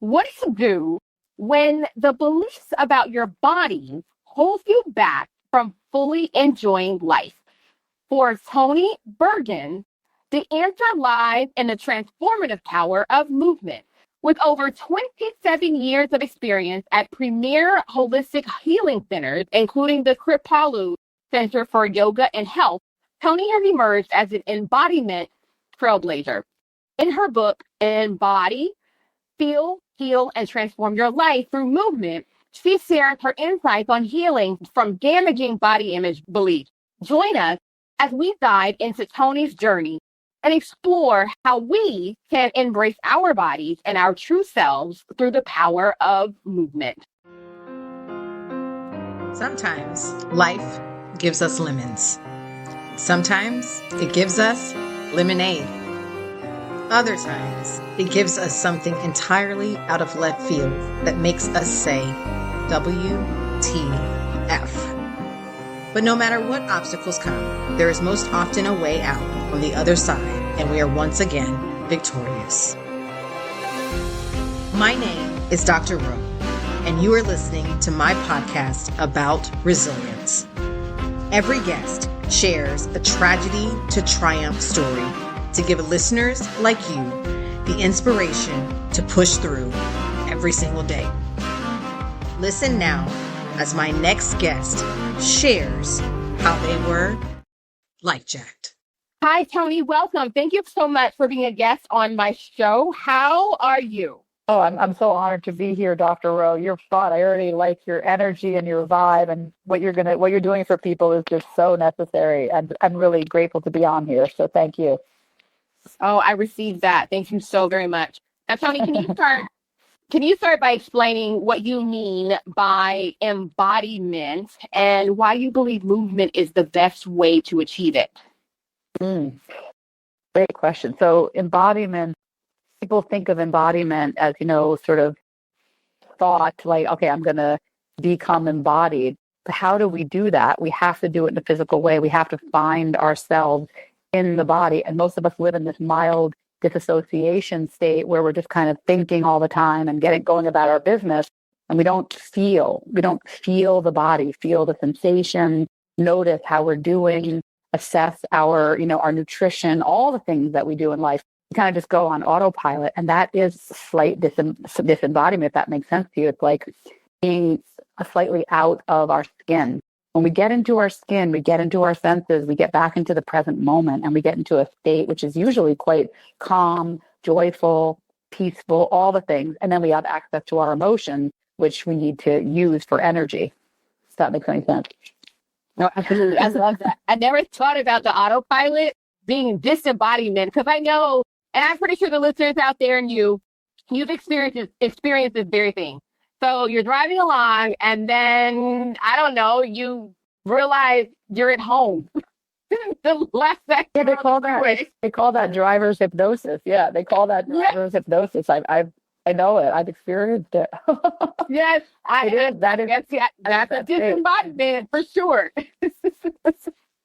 What do you do when the beliefs about your body hold you back from fully enjoying life? For Toni Bergins, the answer lies in the transformative power of movement. With over 27 years of experience at premier holistic healing centers, including the Kripalu Center for Yoga and Health, Toni has emerged as an embodiment trailblazer. In her book, Embody, Feel, Heal, and Transform Your Life Through Movement, she shares her insights on healing from damaging body image beliefs. Join us as we dive into Toni's journey and explore how we can embrace our bodies and our true selves through the power of movement. Sometimes life gives us lemons. Sometimes it gives us lemonade. Other times it gives us something entirely out of left field that makes us say, WTF. But no matter what obstacles come, there is most often a way out on the other side, and we are once again victorious. My name is Dr. Ro, and you are listening to my podcast about resilience. Every guest shares a tragedy to triumph story to give listeners like you the inspiration to push through every single day. Listen now as my next guest shares how they were life-jacked. Hi, Toni. Welcome. Thank you so much for being a guest on my show. How are you? Oh, I'm so honored to be here, Dr. Rowe. You're fun. I already like your energy and your vibe, and what you're doing for people is just so necessary. And I'm really grateful to be on here. So thank you. Oh, I received that. Thank you so very much. Now, Toni, can you start? Can you start by explaining what you mean by embodiment and why you believe movement is the best way to achieve it? Great question. So embodiment, people think of embodiment as, sort of thought like, okay, I'm going to become embodied. But how do we do that? We have to do it in a physical way. We have to find ourselves in the body. And most of us live in this mild disassociation state where we're just kind of thinking all the time and going about our business. And we don't feel the body, feel the sensation, notice how we're doing, assess our nutrition, all the things that we do in life. We kind of just go on autopilot. And that is slight disembodiment, if that makes sense to you. It's like being slightly out of our skin. When we get into our skin, we get into our senses, we get back into the present moment, and we get into a state which is usually quite calm, joyful, peaceful, all the things. And then we have access to our emotions, which we need to use for energy. If that makes any sense. No, absolutely. I love that. I never thought about the autopilot being disembodiment because I know, and I'm pretty sure the listeners out there and you've experienced this very thing. So you're driving along and then, I don't know, you realize you're at home. The last second. Yeah, they call that driver's hypnosis. Yeah, they call that driver's hypnosis. I know it. I've experienced it. Yes, that's a disembodiment for sure.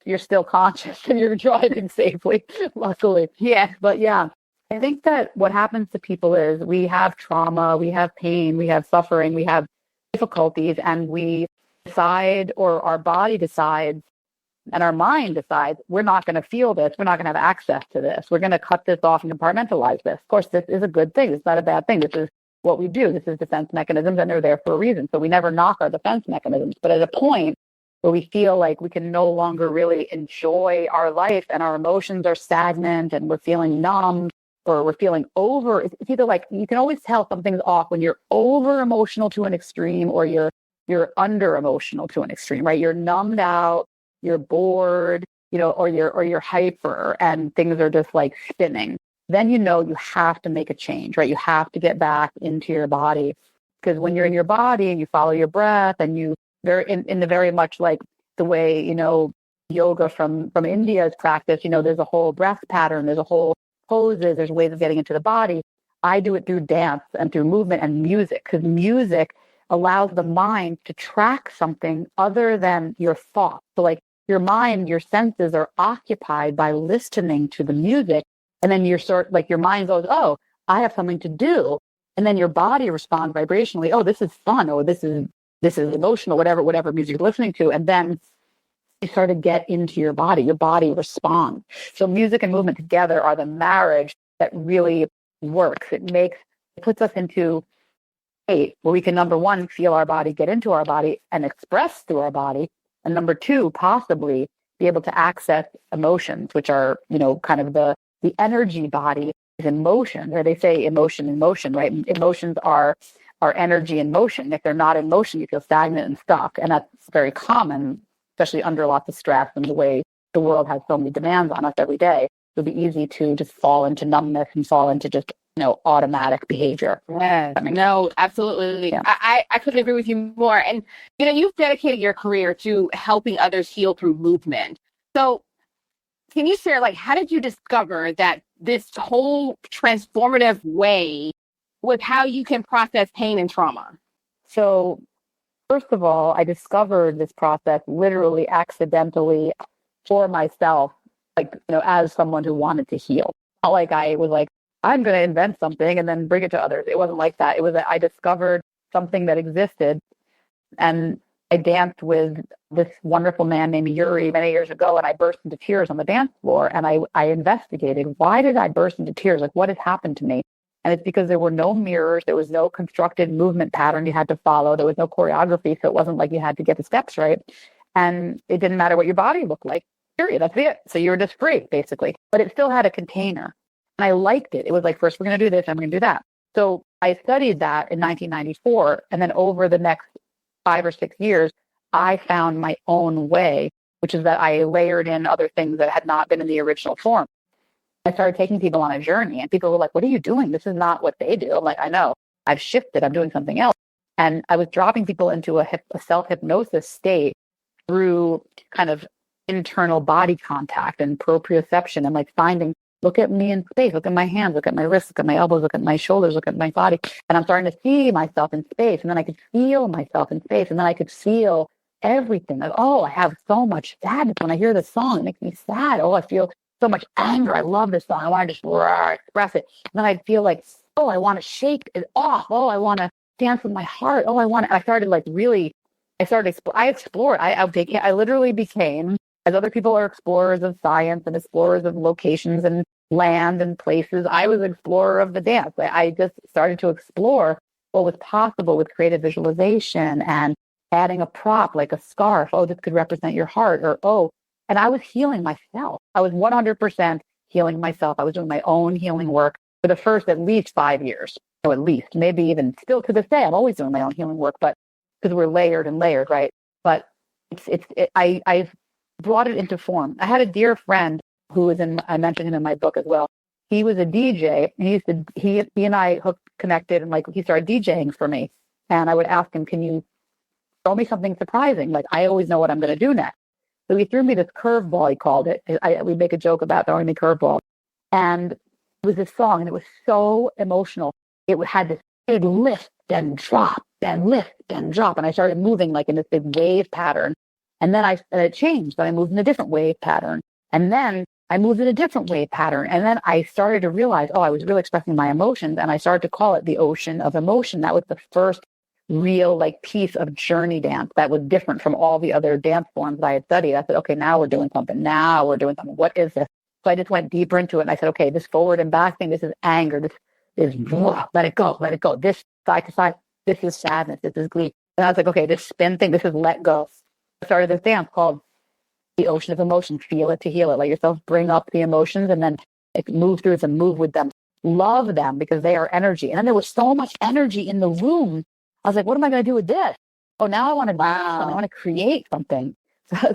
You're still conscious and you're driving safely, luckily. Yeah. But yeah, I think that what happens to people is we have trauma, we have pain, we have suffering, we have difficulties, and we decide, or our body decides, and our mind decides, we're not going to feel this. We're not going to have access to this. We're going to cut this off and compartmentalize this. Of course, this is a good thing. It's not a bad thing. This is what we do. This is defense mechanisms, and they're there for a reason. So we never knock our defense mechanisms. But at a point where we feel like we can no longer really enjoy our life and our emotions are stagnant and we're feeling numb or we're feeling over, it's either like, you can always tell something's off when you're over emotional to an extreme or you're under emotional to an extreme, right? You're numbed out, you're bored, or you're hyper and things are just like spinning. Then you have to make a change, right? You have to get back into your body, because when you're in your body and you follow your breath and you in the very much like the way, yoga from India is practiced, there's a whole breath pattern, there's a whole poses, there's ways of getting into the body. I do it through dance and through movement and music, because music allows the mind to track something other than your thoughts. So like your mind, your senses are occupied by listening to the music. And then you're your mind goes, oh, I have something to do. And then your body responds vibrationally. Oh, this is fun. Oh, this is emotional, whatever music you're listening to. And then you start to get into your body responds. So music and movement together are the marriage that really works. It puts us into state where we can, number one, feel our body, get into our body and express through our body. And number two, possibly be able to access emotions, which are, kind of the energy body is in motion, or they say emotion in motion, right? Emotions are energy in motion. If they're not in motion, you feel stagnant and stuck. And that's very common, especially under lots of stress and the way the world has so many demands on us every day. It would be easy to just fall into numbness and fall into just automatic behavior. Yeah, no, absolutely. Yeah. I couldn't agree with you more. And, you've dedicated your career to helping others heal through movement. So can you share, how did you discover that this whole transformative way with how you can process pain and trauma? So first of all, I discovered this process literally accidentally for myself, as someone who wanted to heal. Not like I was like, I'm going to invent something and then bring it to others. It wasn't like that. It was that I discovered something that existed, and I danced with this wonderful man named Yuri many years ago, and I burst into tears on the dance floor, and I investigated, why did I burst into tears? What had happened to me? And it's because there were no mirrors. There was no constructed movement pattern you had to follow. There was no choreography. So it wasn't like you had to get the steps right. And it didn't matter what your body looked like, period. That's it. So you were just free, basically. But it still had a container. And I liked it. It was like, first we're going to do this, and we're going to do that. So I studied that in 1994. And then over the next 5 or 6 years, I found my own way, which is that I layered in other things that had not been in the original form. I started taking people on a journey, and people were like, what are you doing? This is not what they do. I'm like, I know. I've shifted. I'm doing something else. And I was dropping people into a self-hypnosis state through kind of internal body contact and proprioception, and finding, look at me in space, look at my hands, look at my wrists, look at my elbows, look at my shoulders, look at my body. And I'm starting to see myself in space. And then I could feel myself in space. And then I could feel everything. Like, oh, I have so much sadness. When I hear this song, it makes me sad. Oh, I feel so much anger. I love this song. I want to just express it. And then I'd feel like, oh, I want to shake it off. Oh, I want to dance with my heart. Oh, I started I explored. I literally became, as other people are explorers of science and explorers of locations and land and places, I was an explorer of the dance. I just started to explore what was possible with creative visualization and adding a prop like a scarf. Oh, this could represent your heart. And I was healing myself. I was 100% healing myself. I was doing my own healing work for the first at least 5 years. So at least, maybe even still to this day, I'm always doing my own healing work, but because we're layered and layered, right? But I've brought it into form. I had a dear friend who was I mentioned him in my book as well. He was a DJ, and he and I connected, and he started DJing for me. And I would ask him, can you show me something surprising? I always know what I'm going to do next. So he threw me this curveball, he called it. We make a joke about throwing me curveball. And it was this song, and it was so emotional. It had this big lift and drop, and lift and drop. And I started moving in this big wave pattern. And then it changed. I moved in a different wave pattern. And then I moved in a different wave pattern. And then I started to realize, I was really expressing my emotions. And I started to call it the ocean of emotion. That was the first real piece of journey dance that was different from all the other dance forms that I had studied. I said, okay, now we're doing something. What is this? So I just went deeper into it, and I said, okay, this forward and back thing, this is anger. This is let it go. This side to side, this is sadness. This is glee. And I was like, okay, this spin thing, this is let go. I started this dance called the ocean of emotion. Feel it to heal it. Let yourself bring up the emotions and then move through them, move with them, love them because they are energy. And then there was so much energy in the room. I was like, what am I going to do with this? Oh, now I want to I want to create something.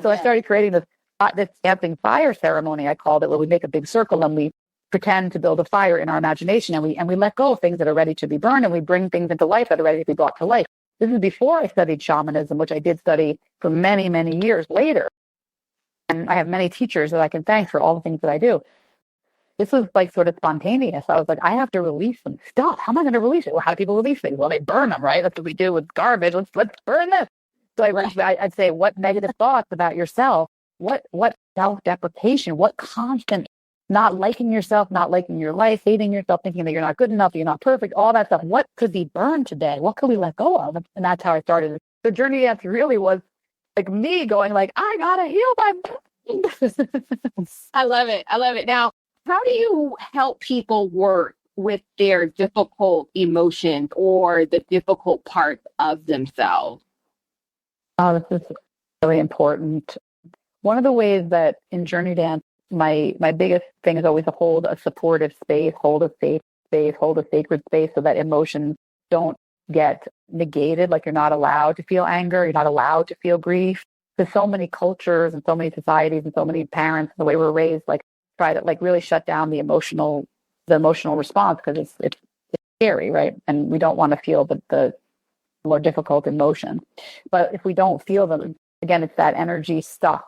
So I started creating this dancing fire ceremony, I called it, where we make a big circle and we pretend to build a fire in our imagination, and we let go of things that are ready to be burned, and we bring things into life that are ready to be brought to life. This is before I studied shamanism, which I did study for many, many years later. And I have many teachers that I can thank for all the things that I do. This was sort of spontaneous. I was like, I have to release some stuff. How am I going to release it? Well, how do people release things? Well, they burn them, right? That's what we do with garbage. Let's burn this. So I'd say, what negative thoughts about yourself? What self-deprecation? What constant not liking yourself, not liking your life, hating yourself, thinking that you're not good enough, you're not perfect, all that stuff. What could be burned today? What could we let go of? And that's how I started. The journey dance really was like me going like, I gotta heal my mind. I love it. I love it. Now, how do you help people work with their difficult emotions or the difficult parts of themselves? Oh, this is really important. One of the ways that in journey dance, my biggest thing is always to hold a supportive space, hold a safe space, hold a sacred space so that emotions don't get negated. Like you're not allowed to feel anger, you're not allowed to feel grief. Because so many cultures and so many societies and so many parents, the way we're raised, like try to like really shut down the emotional response because it's scary, right? And we don't want to feel the more difficult emotion. But if we don't feel them, again, it's that energy stuff.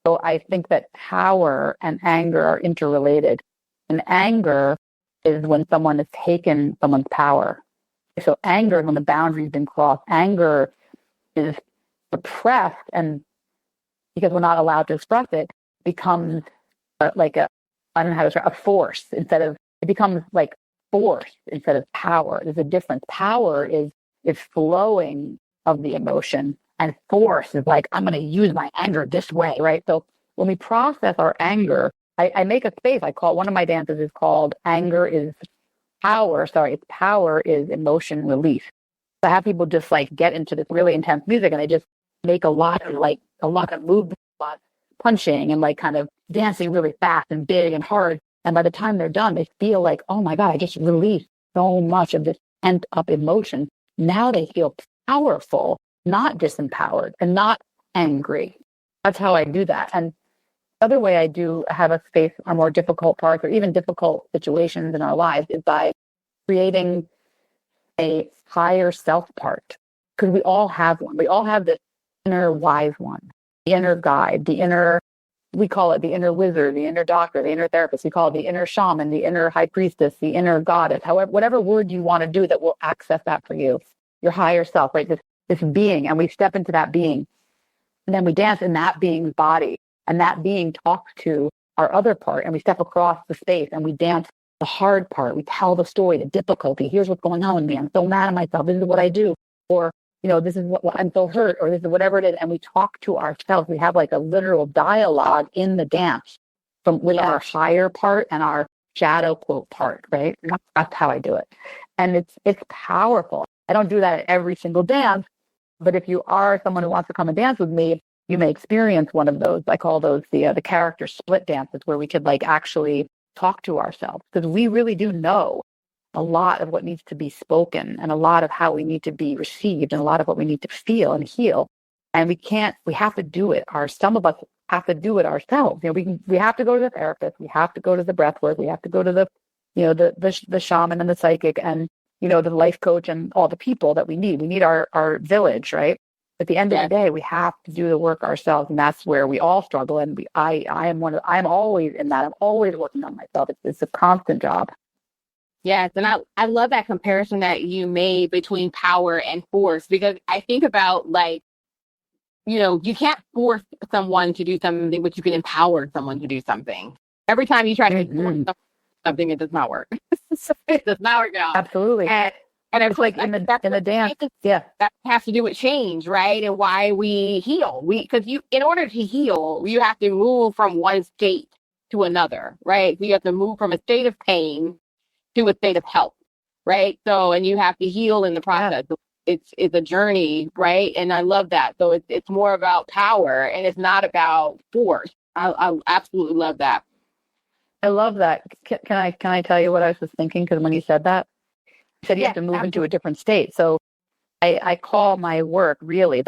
So I think that power and anger are interrelated. And anger is when someone has taken someone's power. So anger is when the boundary's been crossed. Anger is suppressed, and because we're not allowed to express it, becomes like I don't know how to describe a force instead of it becomes like force instead of power. There's a difference. Power is flowing of the emotion, and force is like, I'm going to use my anger this way, right? So when we process our anger, I make a space. I call one of my dances is called Anger is Power. Sorry, it's Power is Emotion Release. So I have people just like get into this really intense music and they just make a lot of movement, a lot of punching and like kind of dancing really fast and big and hard. And by the time they're done, they feel like, oh my God, I just released so much of this pent up emotion. Now they feel powerful, not disempowered and not angry. That's how I do that. And the other way I do have a space for more difficult parts or even difficult situations in our lives is by creating a higher self part, because we all have one. We all have this inner wise one, the inner guide, we call it the inner wizard, the inner doctor, the inner therapist. We call it the inner shaman, the inner high priestess, the inner goddess, however, whatever word you want to do that will access that for you, your higher self, right? This being, and we step into that being, and then we dance in that being's body, and that being talks to our other part, and we step across the space and we dance the hard part. We tell the story, the difficulty. Here's what's going on with me. I'm so mad at myself. This is what I do. Or, this is what I'm so hurt, or this is whatever it is. And we talk to ourselves. We have like a literal dialogue in the dance with our higher part and our shadow quote part, right? That's how I do it. And it's powerful. I don't do that at every single dance, but if you are someone who wants to come and dance with me, you may experience one of those. I call those the character split dances, where we could like actually talk to ourselves, because we really do know a lot of what needs to be spoken and a lot of how we need to be received and a lot of what we need to feel and heal. And we have to do it. Some of us have to do it ourselves. We have to go to the therapist. We have to go to the breath work. We have to go to the shaman and the psychic and, the life coach and all the people that we need. We need our village, right? At the end of the day, we have to do the work ourselves, and that's where we all struggle. And I'm always in that. I'm always working on myself. It's a constant job. Yes, and I love that comparison that you made between power and force, because I think about like, you can't force someone to do something, but you can empower someone to do something. Every time you try to force something, it does not work. It does not work out. Absolutely. And it's like in the dance, that has to do with change, right? And why we heal. Because in order to heal, you have to move from one state to another, right? You have to move from a state of pain to a state of health, right? So, and you have to heal in the process. Yeah. It's a journey, right? And I love that. So it's more about power and it's not about force. I absolutely love that. I love that. Can I tell you what I was thinking? Because when you said that, you said you have to move into a different state. So I call my work really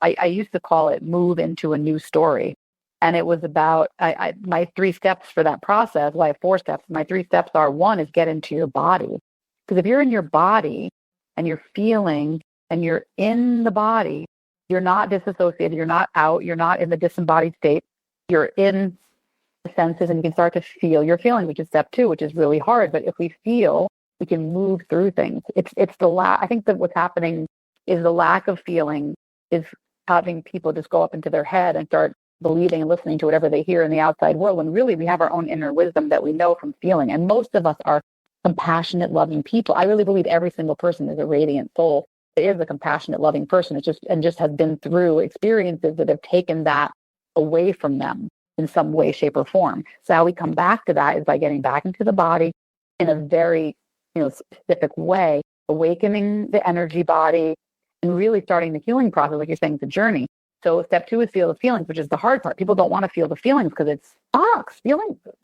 I used to call it move into a new story. And it was about my 3 steps for that process. Well, I have 4 steps. My 3 steps are: 1 is get into your body. Because if you're in your body and you're feeling and you're in the body, you're not disassociated, you're not out, you're not in the disembodied state. You're in the senses and you can start to feel your feeling, which is step 2, which is really hard. But if we feel, we can move through things. I think that what's happening is the lack of feeling is having people just go up into their head and start believing and listening to whatever they hear in the outside world, when really we have our own inner wisdom that we know from feeling. And most of us are compassionate, loving people. I really believe every single person is a radiant soul. It is a compassionate, loving person. It's just has been through experiences that have taken that away from them in some way, shape, or form. So how we come back to that is by getting back into the body in a very, specific way, awakening the energy body and really starting the healing process, like you're saying, the journey. So step 2 is feel the feelings, which is the hard part. People don't want to feel the feelings because it sucks.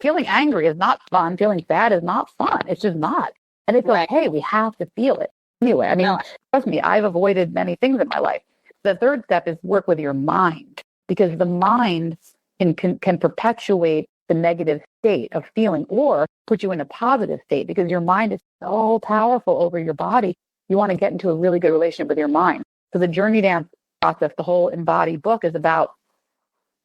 Feeling angry is not fun. Feeling sad is not fun. It's just not. And it's okay. We have to feel it. Anyway, I mean, trust me, I've avoided many things in my life. The third step is work with your mind, because the mind can perpetuate the negative state of feeling or put you in a positive state, because your mind is so powerful over your body. You want to get into a really good relationship with your mind. So the journey dance process, the whole embodied book, is about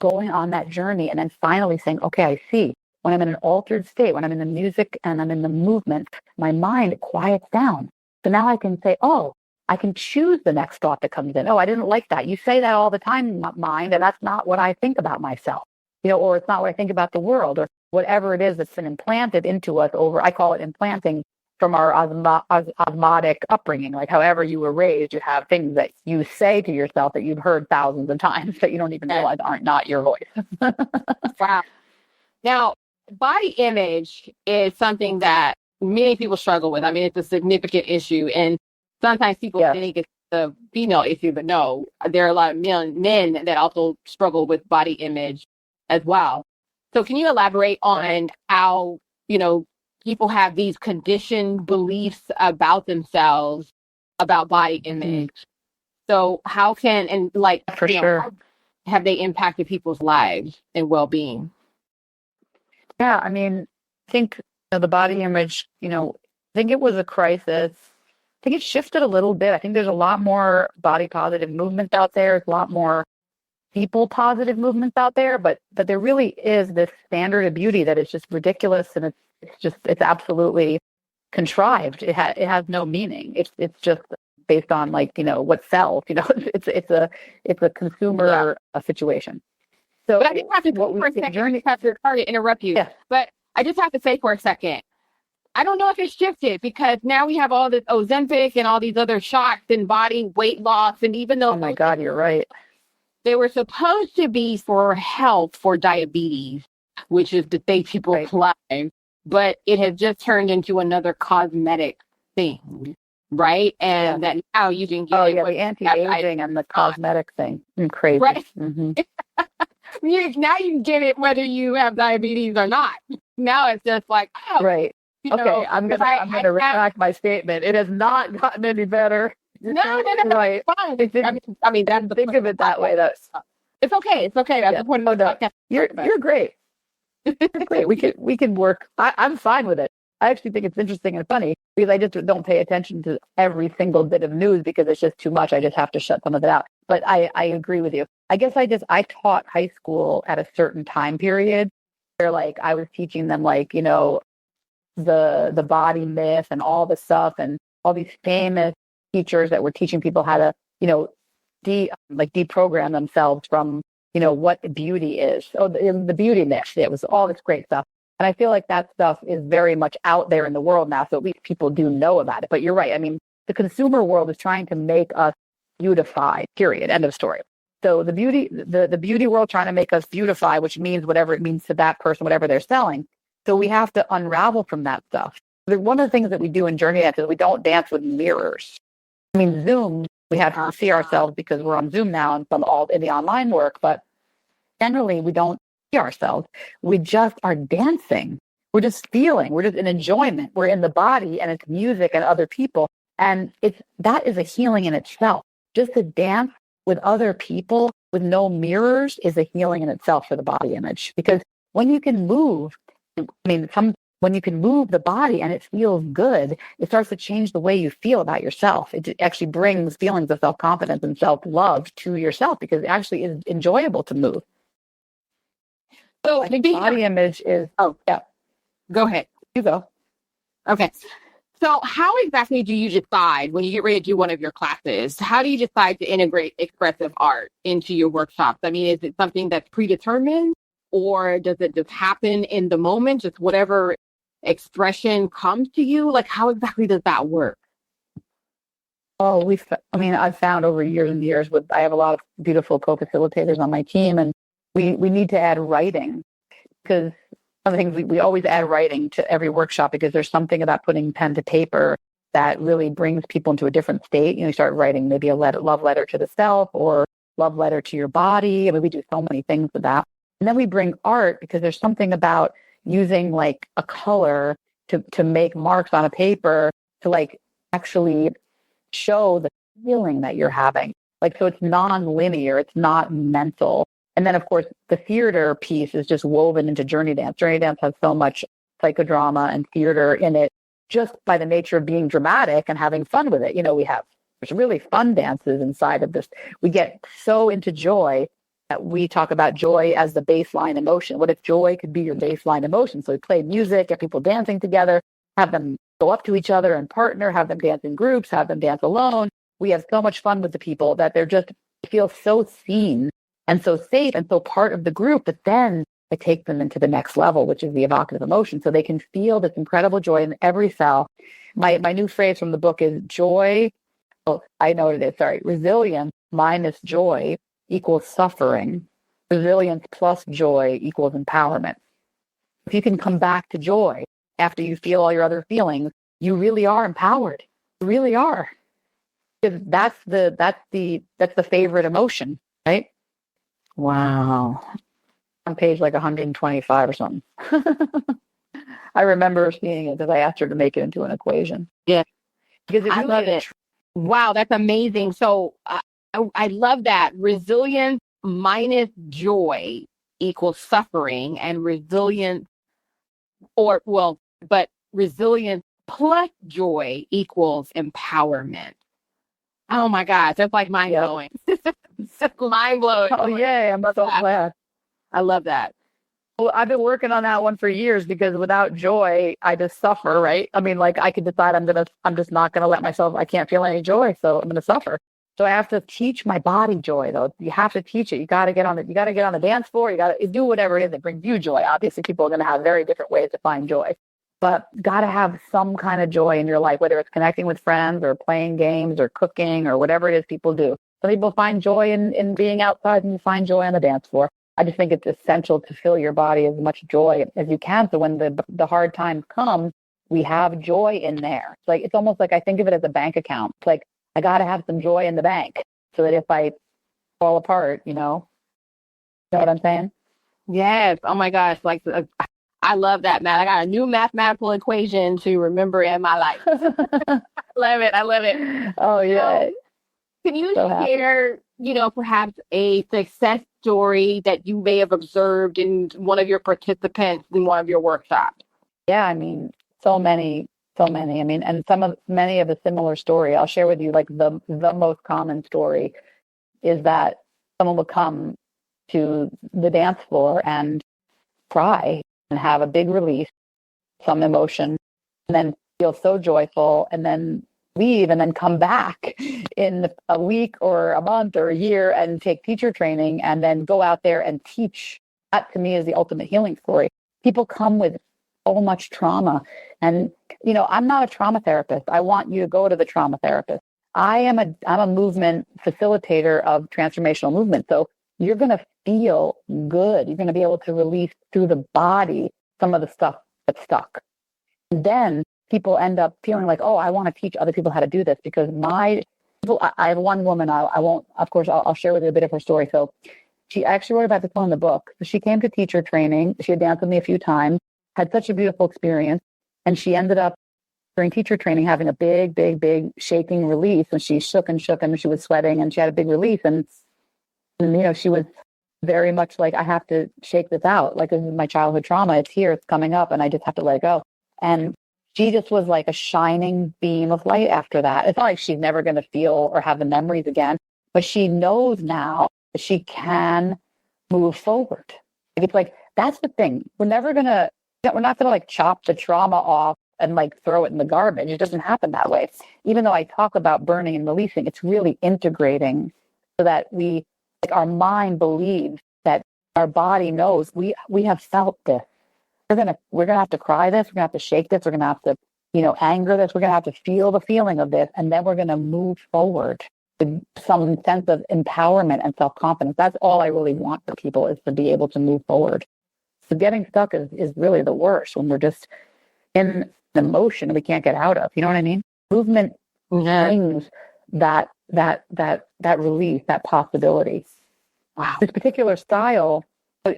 going on that journey and then finally saying, okay, I see. When I'm in an altered state, when I'm in the music and I'm in the movement, my mind quiets down. So now I can say, oh, I can choose the next thought that comes in. Oh, I didn't like that. You say that all the time, mind, and that's not what I think about myself, or it's not what I think about the world, or whatever it is that's been implanted into us I call it implanting from our osmotic upbringing. Like however you were raised, you have things that you say to yourself that you've heard thousands of times that you don't even realize aren't not your voice. Wow. Now, body image is something that many people struggle with. I mean, it's a significant issue. And sometimes people think it's a female issue, but no, there are a lot of men that also struggle with body image as well. So can you elaborate on how, people have these conditioned beliefs about themselves, about body image? So how can, sure, have they impacted people's lives and well-being? Yeah, I mean, I think the body image, I think it was a crisis. I think it shifted a little bit. I think there's a lot more body positive movements out there. There's a lot more people positive movements out there, but there really is this standard of beauty that is just ridiculous, and it's absolutely contrived. It has no meaning. It's just based on what sells. It's a consumer situation. So, but I just have to for a second, sorry to interrupt you, but I just have to say for a second, I don't know if it's shifted, because now we have all this Ozempic and all these other shots in body weight loss, and even though, oh my God, you're right, they were supposed to be for health, for diabetes, which is the thing people apply, but it has just turned into another cosmetic thing, right? And that now you can get the anti-aging and the cosmetic thing. Crazy. Right? Mm-hmm. Now you can get it whether you have diabetes or not. Now it's just like, right. Okay, I'm gonna retract my statement. It has not gotten any better. No, right. Fine. I mean, that's think of it that way. That's it's okay. It's okay. That's the point of the podcast. You're great. You're great. We can work. I'm fine with it. I actually think it's interesting and funny, because I just don't pay attention to every single bit of news because it's just too much. I just have to shut some of it out. But I agree with you. I guess I taught high school at a certain time period where I was teaching them the body myth and all the stuff, and all these famous teachers that were teaching people how to deprogram themselves from what beauty is. So the beauty myth, it was all this great stuff. And I feel like that stuff is very much out there in the world now, so at least people do know about it. But you're right. I mean, the consumer world is trying to make us beautify, period, end of story. So the beauty world trying to make us beautify, which means whatever it means to that person, whatever they're selling. So we have to unravel from that stuff. One of the things that we do in Journey Dance is we don't dance with mirrors. I mean, Zoom, we have to see ourselves because we're on Zoom now and all in the online work, but generally we don't see ourselves. We just are dancing. We're just feeling. We're just in enjoyment. We're in the body, and it's music and other people. And that is a healing in itself. Just to dance with other people with no mirrors is a healing in itself for the body image. Because when you can move, when you can move the body and it feels good, it starts to change the way you feel about yourself. It actually brings feelings of self-confidence and self-love to yourself, because it actually is enjoyable to move. So I think body image is... Oh, yeah. Go ahead. You go. Okay. So, how exactly do you decide when you get ready to do one of your classes? How do you decide to integrate expressive art into your workshops? I mean, is it something that's predetermined or does it just happen in the moment, just whatever expression comes to you? Like, how exactly does that work? Oh, I mean, I've found over years and years I have a lot of beautiful co-facilitators on my team, and we need to add writing because one of the things we always add writing to every workshop because there's something about putting pen to paper that really brings people into a different state. You start writing maybe a love letter to the self or love letter to your body. I mean, we do so many things with that. And then we bring art because there's something about using like a color to make marks on a paper to like actually show the feeling that you're having. Like, so it's non-linear, it's not mental. And then, of course, the theater piece is just woven into Journey Dance. Journey Dance has so much psychodrama and theater in it just by the nature of being dramatic and having fun with it. There's really fun dances inside of this. We get so into joy that we talk about joy as the baseline emotion. What if joy could be your baseline emotion? So we play music, get people dancing together, have them go up to each other and partner, have them dance in groups, have them dance alone. We have so much fun with the people that they're just feel so seen and so safe and so part of the group that then I take them into the next level, which is the evocative emotion. So they can feel this incredible joy in every cell. My new phrase from the book is joy. Oh, I know what it is. Sorry. Resilience minus joy equals suffering. Resilience plus joy equals empowerment. If you can come back to joy after you feel all your other feelings, you really are empowered. You really are. Because that's the favorite emotion, right? Wow. On page like 125 or something. I remember seeing it because I asked her to make it into an equation. Yeah, Because it I really love is. it. Wow, that's amazing. So I love that. Resilience minus joy equals suffering, and resilience, but resilience plus joy equals empowerment. Oh my gosh, that's like mind blowing. Just mind blowing. Oh, yay. I'm so glad. I love that. Well, I've been working on that one for years because without joy, I just suffer, right? I mean, like I could decide I'm just not gonna let myself, I can't feel any joy, so I'm gonna suffer. So I have to teach my body joy though. You have to teach it. You gotta get on the dance floor, you gotta do whatever it is that brings you joy. Obviously, people are gonna have very different ways to find joy. But gotta have some kind of joy in your life, whether it's connecting with friends or playing games or cooking or whatever it is people do. Some people find joy in being outside and you find joy on the dance floor. I just think it's essential to fill your body as much joy as you can. So when the hard times come, we have joy in there. It's almost like I think of it as a bank account. It's like I got to have some joy in the bank so that if I fall apart, you know what I'm saying? Yes. Oh my gosh. I love that, man. I got a new mathematical equation to remember in my life. I love it. I love it. Oh, yeah. Can you share, perhaps a success story that you may have observed in one of your participants in one of your workshops? Yeah, I mean, so many. I mean, and many of a similar story. I'll share with you like the most common story is that someone will come to the dance floor and cry and have a big release, some emotion, and then feel so joyful and then leave and then come back in a week or a month or a year and take teacher training and then go out there and teach. That to me is the ultimate healing story. People come with so much trauma. And, I'm not a trauma therapist. I want you to go to the trauma therapist. I'm a movement facilitator of transformational movement. So you're going to feel good. You're going to be able to release through the body some of the stuff that's stuck. And then people end up feeling like, oh, I want to teach other people how to do this because I have one woman, I won't, of course, I'll share with you a bit of her story. So she actually wrote about this one in the book. So she came to teacher training. She had danced with me a few times, had such a beautiful experience. And she ended up during teacher training having a big, big, big shaking release. And she shook and she was sweating and she had a big release. And she was very much like, I have to shake this out. Like, this is my childhood trauma. It's here, it's coming up, and I just have to let it go. And she just was like a shining beam of light after that. It's not like she's never going to feel or have the memories again, but she knows now that she can move forward. It's like, that's the thing. We're not going to like chop the trauma off and like throw it in the garbage. It doesn't happen that way. Even though I talk about burning and releasing, it's really integrating so that like our mind believes that our body knows we have felt this. We're gonna have to cry this. We're gonna have to shake this. We're gonna have to, anger this. We're gonna have to feel the feeling of this, and then we're gonna move forward with some sense of empowerment and self-confidence. That's all I really want for people, is to be able to move forward. So getting stuck is really the worst, when we're just in emotion we can't get out of. You know what I mean? Movement brings that release, that possibility. Wow. This particular style,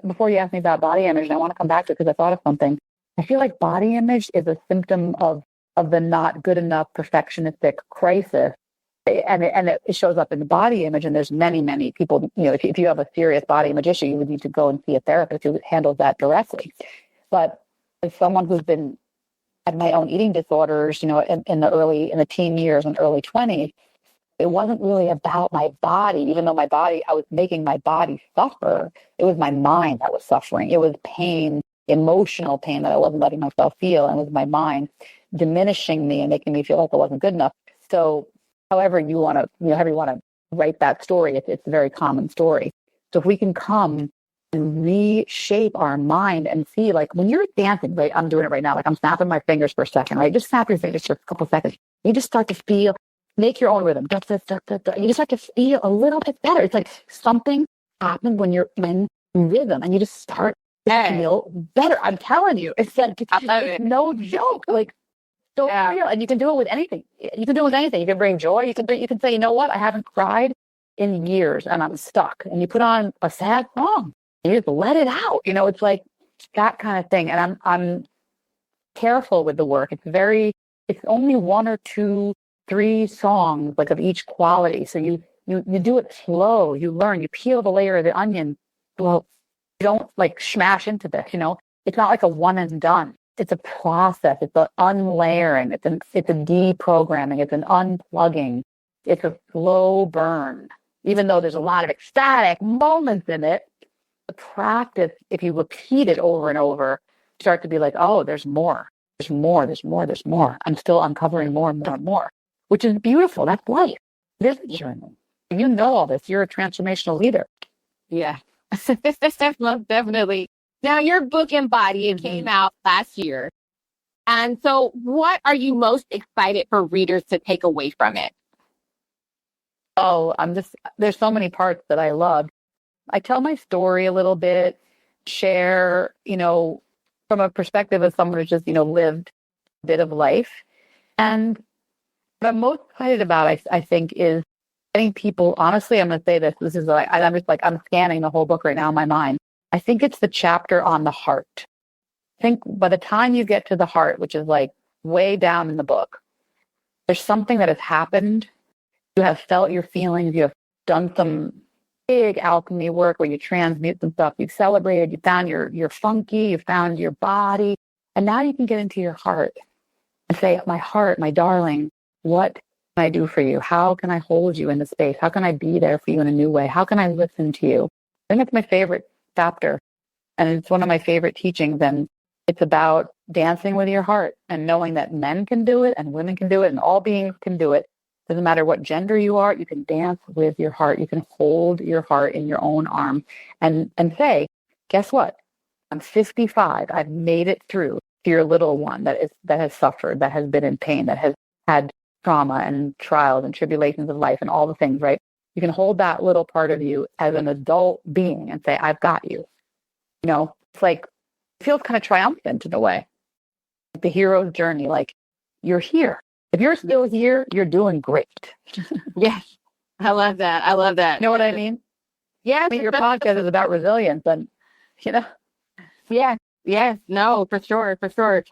before you ask me about body image, and I want to come back to it because I thought of something. I feel like body image is a symptom of the not good enough perfectionistic crisis. And it shows up in the body image, and there's many people, if you have a serious body image issue, you would need to go and see a therapist who handles that directly. But as someone who's had my own eating disorders, in the teen years and early 20s, it wasn't really about my body, even though I was making my body suffer. It was my mind that was suffering. It was pain, emotional pain that I wasn't letting myself feel. And it was my mind diminishing me and making me feel like I wasn't good enough. So however you want to write that story, it's a very common story. So if we can come and reshape our mind and see, like when you're dancing, right? I'm doing it right now. Like I'm snapping my fingers for a second, right? Just snap your fingers for a couple of seconds. You just start to feel, make your own rhythm. You just start to feel a little bit better. It's like something happens when you're in rhythm, and you just start to feel better. I'm telling you, it's no joke. Like so real, and you can do it with anything. You can do it with anything. You can bring joy. You can say, you know what? I haven't cried in years, and I'm stuck. And you put on a sad song, and you just let it out. It's like that kind of thing. And I'm careful with the work. It's only 1 or 2, 3 songs, like of each quality. So you do it slow. You learn. You peel the layer of the onion. Well, you don't like smash into this. It's not like a one and done. It's a process. It's an unlayering. It's a deprogramming. It's an unplugging. It's a slow burn. Even though there's a lot of ecstatic moments in it, the practice, if you repeat it over and over, start to be like, oh, there's more. There's more. There's more. There's more. I'm still uncovering more and more and more, which is beautiful. That's life. This is a journey. You know all this. You're a transformational leader. Yeah. Most definitely. Now, your book Embodied came out last year. And so what are you most excited for readers to take away from it? Oh, there's so many parts that I love. I tell my story a little bit, share, from a perspective of someone who's just, lived a bit of life. And what I'm most excited about, I think, is getting people, honestly, I'm going to say this is like, I'm just like, I'm scanning the whole book right now in my mind. I think it's the chapter on the heart. I think by the time you get to the heart, which is like way down in the book, there's something that has happened. You have felt your feelings. You have done some big alchemy work where you transmute some stuff. You've celebrated. You found your funky. You found your body. And now you can get into your heart and say, my heart, my darling, what can I do for you? How can I hold you in the space? How can I be there for you in a new way? How can I listen to you? I think that's my favorite chapter. And it's one of my favorite teachings. And it's about dancing with your heart and knowing that men can do it and women can do it and all beings can do it. Doesn't matter what gender you are, you can dance with your heart. You can hold your heart in your own arms and say, guess what? I'm 55. I've made it through to your little one that has suffered, that has been in pain, that has had trauma and trials and tribulations of life and all the things, right? You can hold that little part of you as an adult being and say, I've got you. It's like, it feels kind of triumphant in a way. Like the hero's journey, like you're here. If you're still here, you're doing great. Yes. I love that. I love that. You know what I mean? Yeah. I mean, your podcast is about resilience and, Yeah. Yes. No, for sure. For sure.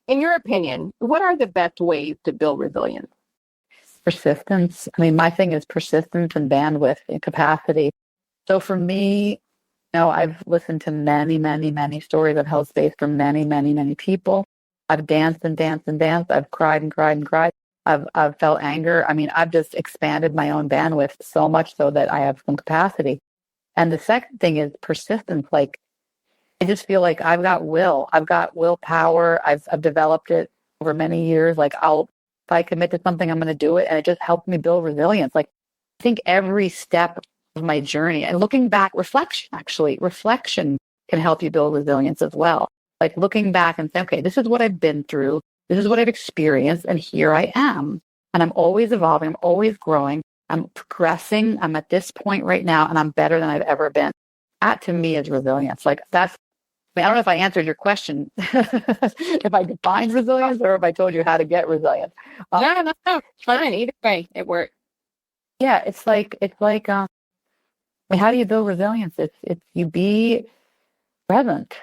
In your opinion, what are the best ways to build resilience? Persistence. I mean, my thing is persistence and bandwidth and capacity. So for me, I've listened to many, many, many stories. I've held space for many, many, many people. I've danced and danced and danced. I've cried and cried and cried. I've felt anger. I mean, I've just expanded my own bandwidth so much so that I have some capacity. And the second thing is persistence. Like, I just feel like I've got will. I've got willpower. I've developed it over many years. Like if I commit to something, I'm going to do it. And it just helped me build resilience. Like I think every step of my journey and looking back, reflection can help you build resilience as well. Like looking back and saying, okay, this is what I've been through. This is what I've experienced. And here I am. And I'm always evolving. I'm always growing. I'm progressing. I'm at this point right now and I'm better than I've ever been. That to me is resilience. Like that's, I don't know if I answered your question, if I defined resilience or if I told you how to get resilience. No, it's fine. Either way, it worked. Yeah, it's like, how do you build resilience? It's you be present,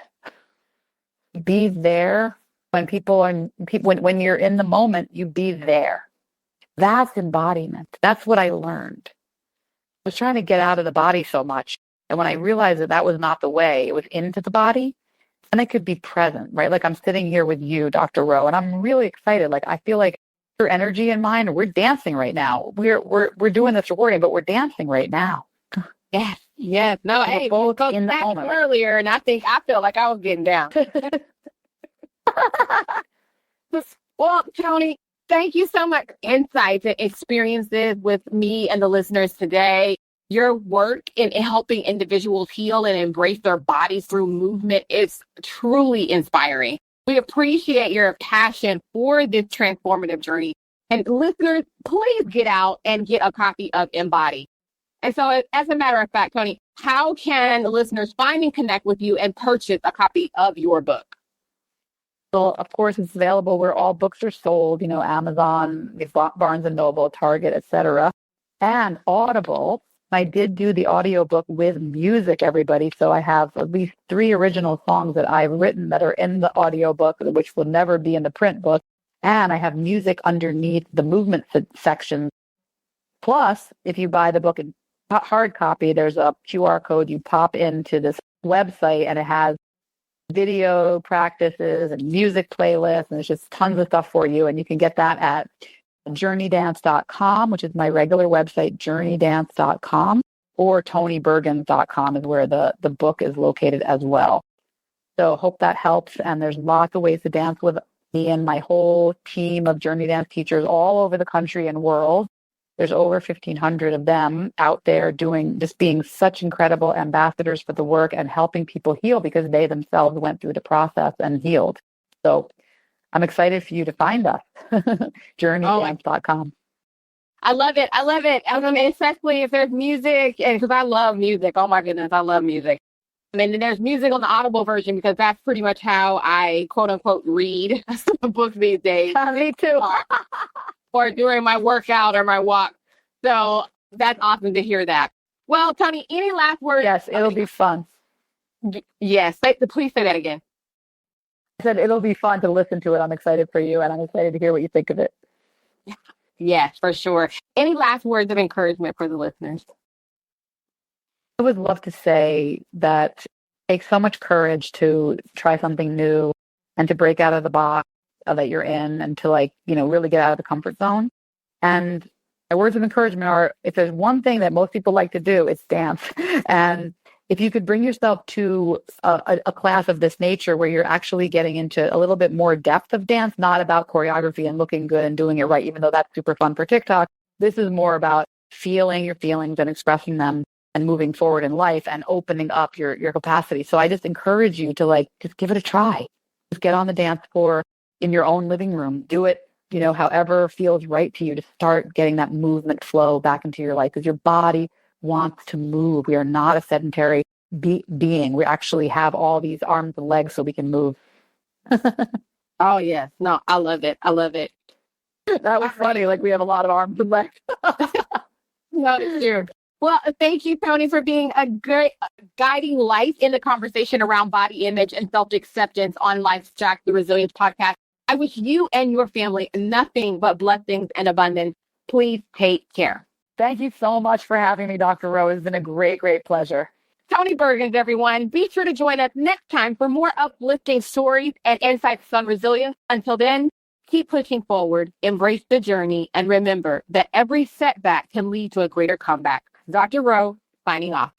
be there when you're in the moment, you be there. That's embodiment. That's what I learned. I was trying to get out of the body so much. And when I realized that was not the way, it was into the body, and I could be present, right? Like I'm sitting here with you, Dr. Rowe, and I'm really excited. Like I feel like your energy and mine, we're dancing right now. We're doing this recording, but we're dancing right now. Yes. No, hey, we both in the moment earlier, and I felt like I was getting down. Well, Toni, thank you so much for insights and experiences with me and the listeners today. Your work in helping individuals heal and embrace their bodies through movement is truly inspiring. We appreciate your passion for this transformative journey. And listeners, please get out and get a copy of Embody. And so as a matter of fact, Toni, how can listeners find and connect with you and purchase a copy of your book? So, of course, it's available where all books are sold, Amazon, Barnes & Noble, Target, etc. And Audible. I did do the audiobook with music, everybody. So I have at least 3 original songs that I've written that are in the audiobook, which will never be in the print book. And I have music underneath the movement section. Plus, if you buy the book in hard copy, there's a QR code you pop into this website, and it has video practices and music playlists, and there's just tons of stuff for you. And you can get that at journeydance.com, which is my regular website, journeydance.com, or tonibergins.com is where the book is located as well. So hope that helps. And there's lots of ways to dance with me and my whole team of Journey Dance teachers all over the country and world. There's over 1,500 of them out there being such incredible ambassadors for the work and helping people heal because they themselves went through the process and healed. So I'm excited for you to find us, journeydance.com. I love it. I mean, especially if there's music, and because I love music. Oh my goodness, I love music. I mean, there's music on the Audible version because that's pretty much how I quote unquote read books these days. Me too. Or during my workout or my walk. So that's awesome to hear that. Well, Toni, any last words? Yes, it'll be fun. Yes, please say that again. I said it'll be fun to listen to it. I'm excited for you, and I'm excited to hear what you think of it. Yes, for sure. Any last words of encouragement for the listeners? I would love to say that it takes so much courage to try something new and to break out of the box that you're in and to really get out of the comfort zone. And my words of encouragement are, if there's one thing that most people like to do, it's dance. And if you could bring yourself to a class of this nature where you're actually getting into a little bit more depth of dance, not about choreography and looking good and doing it right, even though that's super fun for TikTok. This is more about feeling your feelings and expressing them and moving forward in life and opening up your capacity. So I just encourage you to just give it a try. Just get on the dance floor in your own living room. Do it, however feels right to you, to start getting that movement flow back into your life, because your body wants to move. We are not a sedentary being. We actually have all these arms and legs so we can move. Oh, yes. No, I love it. That was funny. We have a lot of arms and legs. No, it's true. Well, thank you, Toni, for being a great guiding light in the conversation around body image and self-acceptance on Life's Jack, the Resilience podcast. I wish you and your family nothing but blessings and abundance. Please take care. Thank you so much for having me, Dr. Rowe. It's been a great, great pleasure. Toni Bergins, everyone. Be sure to join us next time for more uplifting stories and insights on resilience. Until then, keep pushing forward, embrace the journey, and remember that every setback can lead to a greater comeback. Dr. Rowe, signing off.